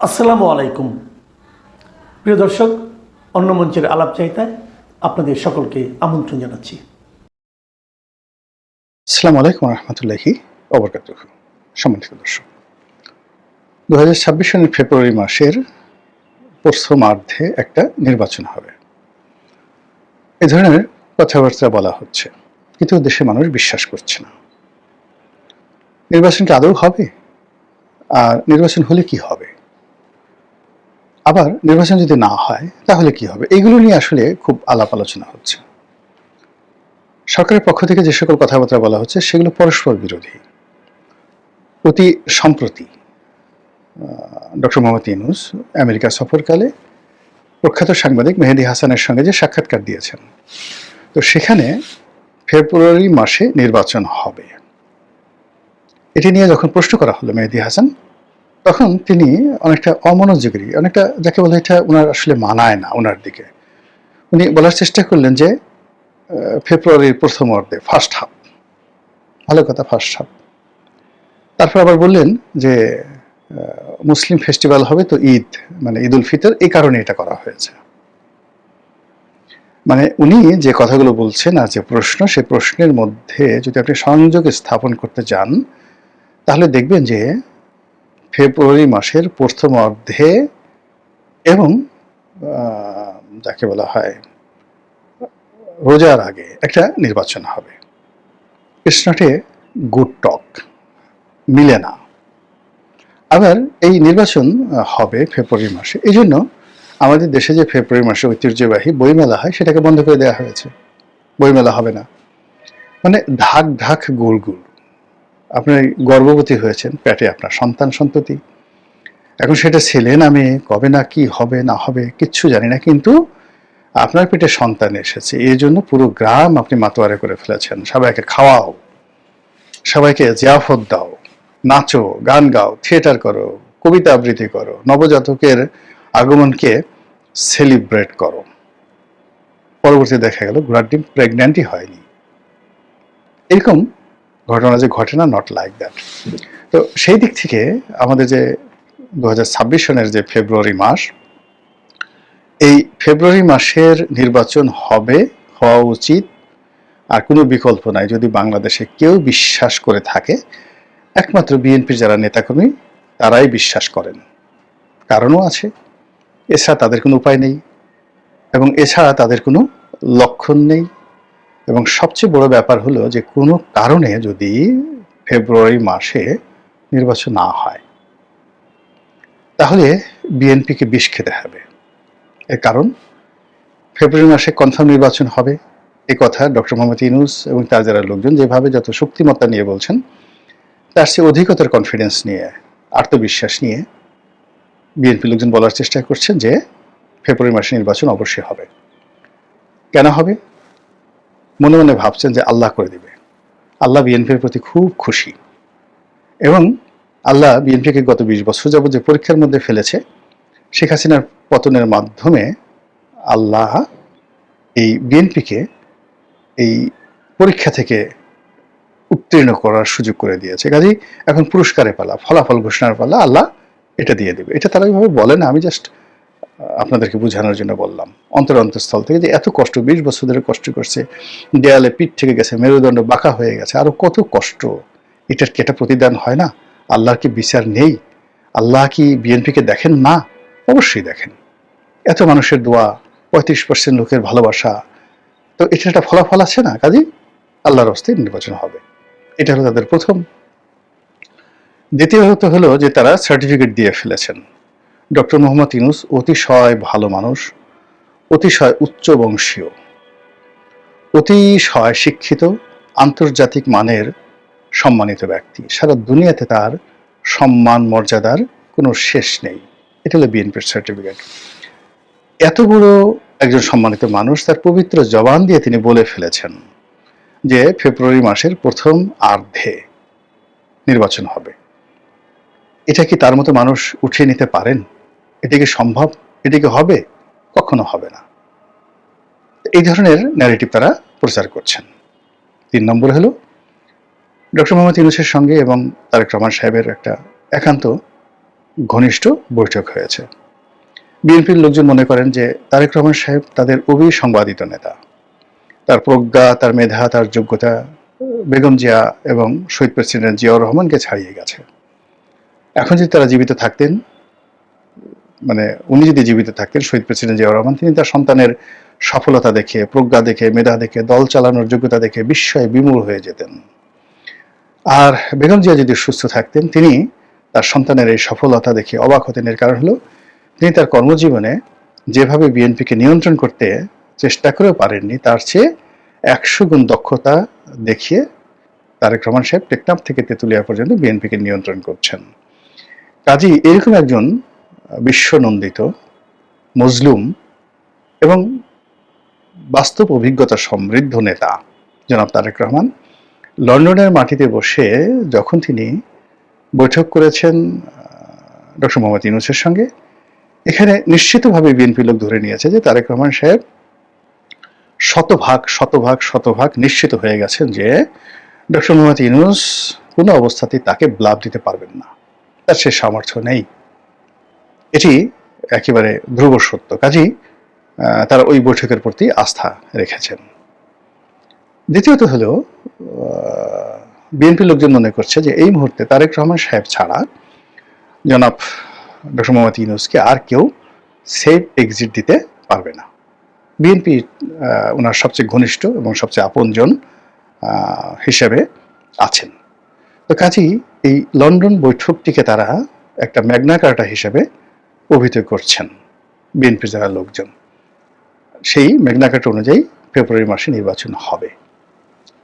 আসসালামু আলাইকুম প্রিয় দর্শক, অন্য মঞ্চের আলাপচারিতায় আপনাদের সকলকে আমন্ত্রণ জানাচ্ছি। আসসালামু আলাইকুম রহমতুল্লাহি ওবরকাতুহু। সম্মানিত দর্শক, 2026 সালের ফেব্রুয়ারি মাসের প্রথমার্ধে একটা নির্বাচন হবে, এ ধরনের কথাবার্তা বলা হচ্ছে, কিন্তু দেশের মানুষ বিশ্বাস করছে না। নির্বাচন কি আদৌ হবে? আর নির্বাচন হলে কি হবে? আবার নির্বাচন যদি না হয় তাহলে কি হবে? এইগুলো নিয়ে আসলে খুব আলাপ আলোচনা হচ্ছে। সরকারের পক্ষ থেকে যে সকল কথাবার্তা বলা হচ্ছে সেগুলো পরস্পর বিরোধী। অতি সম্প্রতি ডক্টর মোহাম্মদ ইউনূস আমেরিকা সফরকালে প্রখ্যাত সাংবাদিক মেহেদী হাসানের সঙ্গে যে সাক্ষাৎকার দিয়েছেন, তো সেখানে ফেব্রুয়ারি মাসে নির্বাচন হবে এটি নিয়ে যখন প্রশ্ন করা হলো মেহেদী হাসান, তখন তিনি অনেকটা অমনোযোগী, অনেকটা যাকে বলে এটা ওনার আসলে মানায় না ওনার দিকে, উনি বলার চেষ্টা করলেন যে ফেব্রুয়ারির প্রথম অর্ধে, ফার্স্ট হাফ। ভালো কথা, ফার্স্ট হাফ। তারপর আবার বললেন যে মুসলিম ফেস্টিভ্যাল হবে, তো ঈদ মানে ঈদ উল ফিতর, এই কারণে এটা করা হয়েছে। মানে উনি যে কথাগুলো বলছেন আর যে প্রশ্ন, সে প্রশ্নের মধ্যে যদি আপনি সংযোগ স্থাপন করতে যান তাহলে দেখবেন যে ফেব্রুয়ারি মাসের প্রথম অর্ধে এবং যাকে বলা হয় রোজার আগে একটা নির্বাচন হবে। ইটস নট এ গুড টক, মিলে না। আবার এই নির্বাচন হবে ফেব্রুয়ারি মাসে, এই জন্য আমাদের দেশে যে ফেব্রুয়ারি মাসে ঐতিহ্যবাহী বইমেলা হয় সেটাকে বন্ধ করে দেওয়া হয়েছে। বইমেলা হবে না, মানে ঢাক ঢাক গোল গোল। আপনি গর্ভবতী হয়েছেন, পেটে আপনার সন্তান সন্ততি, এখন সেটা ছেলে না মেয়ে, কবে না কি হবে না হবে কিচ্ছু জানি না, কিন্তু আপনার পেটে সন্তান এসেছে, এই জন্য পুরো গ্রাম আপনি মাতোয়ারে করে ফেলেছেন। সবাইকে খাওয়াও, সবাইকে জিয়াফত দাও, নাচো, গান গাও, থিয়েটার করো, কবিতা আবৃত্তি করো, নবজাতকের আগমনকে সেলিব্রেট করো। পরবর্তী দেখা গেল ঘোড়ার ডিম প্রেগন্যান্টই হয়নি। এরকম ঘটনা যে ঘটে না, নট লাইক দ্যাট। তো সেই দিক থেকে আমাদের যে 2026 সনের যে ফেব্রুয়ারি মাস, এই ফেব্রুয়ারি মাসের নির্বাচন হবে, হওয়া উচিত, আর কোনো বিকল্প নাই। যদি বাংলাদেশে কেউ বিশ্বাস করে থাকে, একমাত্র বিএনপির যারা নেতাকর্মী তারাই বিশ্বাস করেন। কারণও আছে, এছাড়া তাদের কোনো উপায় নেই, এবং এছাড়া তাদের কোনো লক্ষণ নেই। এবং সবচেয়ে বড় ব্যাপার হলো যে কোনো কারণে যদি ফেব্রুয়ারি মাসে নির্বাচন না হয় তাহলে বিএনপিকে বিষ খেতে হবে। এর কারণ ফেব্রুয়ারি মাসে কনফার্ম নির্বাচন হবে, এ কথা ডক্টর মোহাম্মদ ইউনূস এবং তার যারা লোকজন যেভাবে যত শক্তিমত্তা নিয়ে বলছেন, তার চেয়ে অধিকতর কনফিডেন্স নিয়ে, আত্মবিশ্বাস নিয়ে বিএনপি লোকজন বলার চেষ্টা করছেন যে ফেব্রুয়ারি মাসে নির্বাচন অবশ্যই হবে। কেন হবে? মনে মনে ভাবছেন যে আল্লাহ করে দিবে। আল্লাহ বিএনপির প্রতি খুব খুশি, এবং আল্লাহ বিএনপিকে গত 20 বছর যাবত যে পরীক্ষার মধ্যে ফেলেছে, শেখ হাসিনার পতনের মাধ্যমে আল্লাহ এই বিএনপিকে এই পরীক্ষা থেকে উত্তীর্ণ করার সুযোগ করে দিয়েছে। কাজেই এখন পুরস্কারের পালা, ফলাফল ঘোষণার পালা, আল্লাহ এটা দিয়ে দেবে। এটা তারা ওইভাবে বলে না, আমি জাস্ট আপনাদেরকে বোঝানোর জন্য বললাম। অন্তরস্থল থেকে যে এত কষ্ট, 20 বছর ধরে কষ্ট করছে, দেয়ালে পিঠ থেকে গেছে, মেরুদণ্ড বাঁকা হয়ে গেছে, আরো কত কষ্ট, এটার কি একটা প্রতিদান হয় না? আল্লাহর কি বিচার নেই? আল্লাহ কি বিএনপিকে দেখেন না? অবশ্যই দেখেন। এত মানুষের দোয়া, 35% লোকের ভালোবাসা, তো এটা একটা ফলাফল আছে না? কাজেই আল্লাহর হস্তে নির্বাচন হবে, এটা হলো তাদের প্রথম। দ্বিতীয়ত হলো যে তারা সার্টিফিকেট দিয়ে ফেলেছেন। ডক্টর মোহাম্মদ ইউনূস অতিশয় ভালো মানুষ, অতিশয় উচ্চ বংশীয়, অতিশয় শিক্ষিত, আন্তর্জাতিক মানের সম্মানিত ব্যক্তি। সারা দুনিয়াতে তার সম্মান মর্যাদার কোনো শেষ নেই। এটা হলো বিএনপির সার্টিফিকেট। এত বড় একজন সম্মানিত মানুষ, তার পবিত্র জবান দিয়ে তিনি বলে ফেলেছেন যে ফেব্রুয়ারি মাসের প্রথম অর্ধে নির্বাচন হবে। এটা কি তার মতো মানুষ উঠিয়ে নিতে পারেন? এটা কি সম্ভব? এটা কি হবে? কখনো হবে না। এই ধরনের ন্যারেটিভ তারা প্রচার করছেন। 3 নম্বর হলো ডক্টর মোহাম্মদ ইউনূসের সঙ্গে এবং তারেক রহমান সাহেবের একটা একান্ত ঘনিষ্ঠ বৈঠক হয়েছে। বিএনপির লোকজন মনে করেন যে তারেক রহমান সাহেব তাদের অবিসংবাদিত নেতা। তার প্রজ্ঞা, তার মেধা, তার যোগ্যতা বেগম জিয়া এবং শহীদ প্রেসিডেন্ট জিয়াউর রহমানকে ছাড়িয়ে গেছে। এখন যদি তারা জীবিত থাকতেন, মানে উনি যদি জীবিত থাকতেন, শহীদ প্রেসিডেন্ট জিয়াউর রহমান, তিনি তার সন্তানের সফলতা দেখে, প্রজ্ঞা দেখে, মেধা দেখে, দল চালানোর যোগ্যতা দেখে বিস্ময়ে বিমূঢ় হয়ে যেতেন। আর বেগম জিয়া যদি সুস্থ থাকতেন, তিনি তার সন্তানের এই সফলতা দেখে অবাক হতেন। এর কারণ হলো তিনি তার কর্মজীবনে যেভাবে বিএনপিকে নিয়ন্ত্রণ করতে চেষ্টা করেও পারেননি, তার চেয়ে 100 গুণ দক্ষতা দেখিয়ে তারেক রহমান সাহেব টেকনাফ থেকে তেঁতুলিয়া পর্যন্ত বিএনপিকে নিয়ন্ত্রণ করছেন। কাজী এরকম একজন বিশ্বনন্দিত, মজলুম এবং বাস্তব অভিজ্ঞতা সমৃদ্ধ নেতা জনাব তারেক রহমান লন্ডনের মাটিতে বসে যখন তিনি বৈঠক করেছেন ডক্টর মোহাম্মদ ইউনূসের সঙ্গে, এখানে নিশ্চিতভাবে বিএনপি লোক ধরে নিয়েছে যে তারেক রহমান সাহেব শতভাগ নিশ্চিত হয়ে গেছেন যে ডক্টর মোহাম্মদ ইউনূস কোনো অবস্থাতেই তাকে ব্লাব দিতে পারবেন না, তার সে সামর্থ্য নেই। এটি একেবারে ধ্রুব সত্য। কাজেই তারা ওই বৈঠকের প্রতি আস্থা রেখেছেন। দ্বিতীয়ত হলো, বিএনপি লোকজন মনে করছে যে এই মুহূর্তে তারেক রহমান সাহেব ছাড়া জনাব ডক্টর মোহাম্মদ ইউনূসকে আর কেউ সেফ এক্সিট দিতে পারবে না। বিএনপি ওনার সবচেয়ে ঘনিষ্ঠ এবং সবচেয়ে আপনজন হিসেবে আছেন। তো কাজেই এই লন্ডন বৈঠকটিকে তারা একটা ম্যাগনা কার্টা হিসেবে অভিহিত করছেন বিএনপির যারা লোকজন। সেই ম্যাগনা কার্টা অনুযায়ী ফেব্রুয়ারি মাসে নির্বাচন হবে।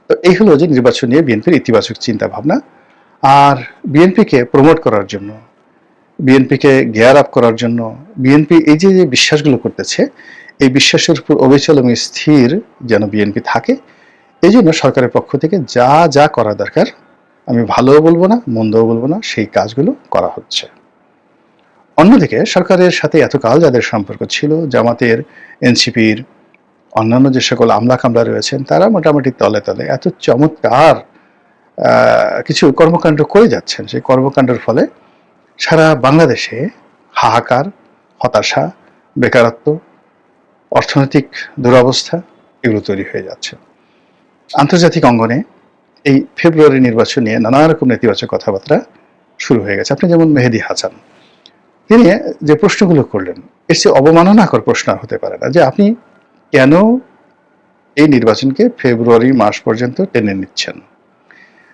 তো এই হলো যে নির্বাচন নিয়ে বিএনপির ইতিবাচক চিন্তা ভাবনা। আর বিএনপিকে প্রমোট করার জন্য, বিএনপিকে গিয়ার আপ করার জন্য, বিএনপি এই যে বিশ্বাসগুলো করতেছে, এই বিশ্বাসের উপর অবিচল এবং স্থির যেন বিএনপি থাকে, এই জন্য সরকারের পক্ষ থেকে যা যা করা দরকার, আমি ভালোও বলবো না, মন্দও বলবো না, সেই কাজগুলো করা হচ্ছে। অন্যদিকে সরকারের সাথে এতকাল যাদের সম্পর্ক ছিল, জামাতের, এনসিপির, অন্যান্য যে সকল আমলা কামলা রয়েছেন, তারা মোটামুটি তলে তলে এত চমৎকার কিছু কর্মকাণ্ড করে যাচ্ছেন। সেই কর্মকাণ্ডের ফলে সারা বাংলাদেশে হাহাকার, হতাশা, বেকারত্ব, অর্থনৈতিক দুরবস্থা এগুলো তৈরি হয়ে যাচ্ছে। আন্তর্জাতিক অঙ্গনে এই ফেব্রুয়ারি নির্বাচন নিয়ে নানা রকম নেতিবাচক কথাবার্তা শুরু হয়ে গেছে। আপনি যেমন মেহেদী হাসান, তিনি যে প্রশ্নগুলো করলেন, এর চেয়ে অবমাননাকর প্রশ্ন হতে পারে না যে আপনি কেন এই নির্বাচনকে ফেব্রুয়ারি মাস পর্যন্ত টেনে নিচ্ছেন,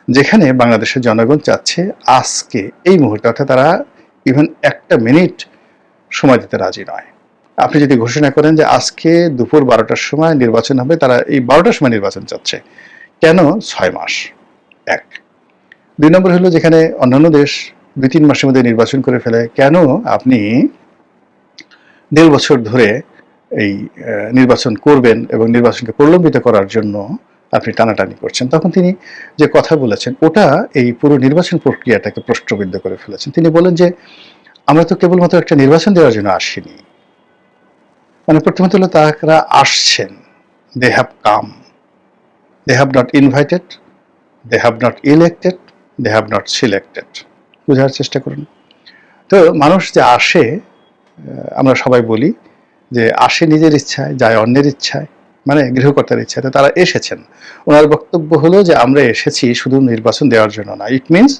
যেখানে বাংলাদেশের জনগণ চাচ্ছে আজকে এই মুহূর্তে, অর্থাৎ তারা ইভেন একটা মিনিট সময় দিতে রাজি নয়। আপনি যদি ঘোষণা করেন যে আজকে দুপুর 12টার সময় নির্বাচন হবে, তারা এই 12টার সময় নির্বাচন চাচ্ছে, কেন 6 মাস? এক। 2 নম্বর হলো, যেখানে অন্যান্য দেশ 2-3 মাসের মধ্যে নির্বাচন করে ফেলে, কেন আপনি 1.5 বছর ধরে এই নির্বাচন করবেন এবং নির্বাচনকে প্রলম্বিত করার জন্য আপনি টানাটানি করছেন? তখন তিনি যে কথা বলেছেন, ওটা এই পুরো নির্বাচন প্রক্রিয়াটাকে প্রশ্নবিদ্ধ করে ফেলেছেন। তিনি বলেন যে আমরা তো কেবলমাত্র একটা নির্বাচন দেওয়ার জন্য আসিনি। মানে প্রথমত হলো তারা আসছেন, they have come, they have not invited, they have not elected, they have not selected. বোঝার চেষ্টা করুন। তো মানুষ যে আসে, আমরা সবাই বলি যে আসে নিজের ইচ্ছায়, যায় অন্যের ইচ্ছায়, মানে গৃহকর্তার ইচ্ছায়। তো তারা এসেছেন। ওনার বক্তব্য হলো যে আমরা এসেছি শুধু নির্বাচন দেওয়ার জন্য না। ইট মিনস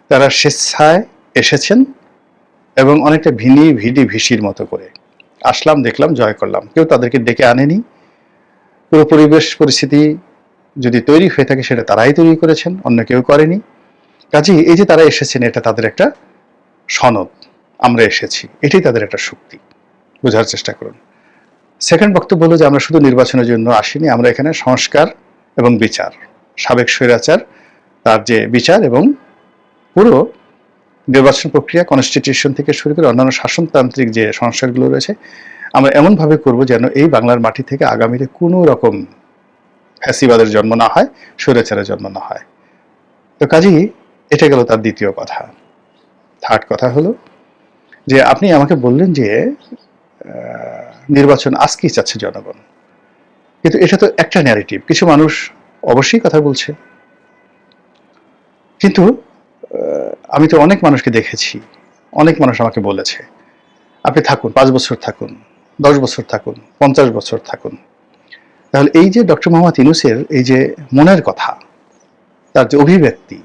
তারা স্বেচ্ছায় এসেছেন এবং অনেকটা ভিডির মতো করে আসলাম, দেখলাম, জয় করলাম। কেউ তাদেরকে ডেকে আনেনি। পুরো পরিবেশ পরিস্থিতি যদি তৈরি হয়ে থাকে, সেটা তারাই তৈরি করেছেন, অন্য কেউ করেনি। কাজেই এই যে তারা এসেছেন, এটা তাদের একটা সনদ, আমরা এসেছি, এটাই তাদের একটা শক্তি। বোঝার চেষ্টা করুন। সেকেন্ড বক্তব্য হলো যে আমরা শুধু নির্বাচনের জন্য আসিনি, আমরা এখানে সংস্কার এবং বিচার, সাবেক স্বৈরাচার তার যে বিচার এবং পুরো নির্বাচন প্রক্রিয়া, কনস্টিটিউশন থেকে শুরু করে অন্যান্য শাসনতান্ত্রিক যে সংস্কারগুলো রয়েছে, আমরা এমনভাবে করব যেন এই বাংলার মাটি থেকে আগামীতে কোনো রকম ফ্যাসিবাদের জন্ম না হয়, স্বৈরাচারের জন্ম না হয়। তো কাজেই এটা গেল তার দ্বিতীয় কথা। থার্ড কথা হলো যে আপনি আমাকে বললেন যে নির্বাচন আজকেই চাচ্ছে জনগণ, কিন্তু এটা তো একটা ন্যারেটিভ। কিছু মানুষ অবশ্যই কথা বলছে, কিন্তু আমি তো অনেক মানুষকে দেখেছি অনেক মানুষ আমাকে বলেছে, আপনি থাকুন, 5 বছর থাকুন, 10 বছর থাকুন, 50 বছর থাকুন। তাহলে এই যে ডক্টর মোহাম্মদ ইউনূসের এই যে মনের কথা, তার যে অভিব্যক্তি,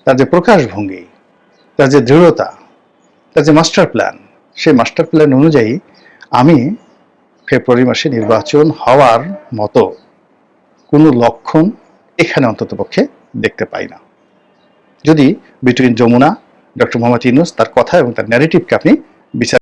তার যে প্রকাশভঙ্গি, তার যে দৃঢ়তা, তার যে মাস্টার প্ল্যান, সেই মাস্টার প্ল্যান অনুযায়ী আমি ফেব্রুয়ারি মাসে নির্বাচন হওয়ার মতো কোনো লক্ষণ এখানে অন্ততপক্ষে দেখতে পাই না। যদি বিটুইন যমুনা, ডক্টর মোহাম্মদ ইউনূস, তার কথা এবং তার ন্যারেটিভকে আপনি বিচার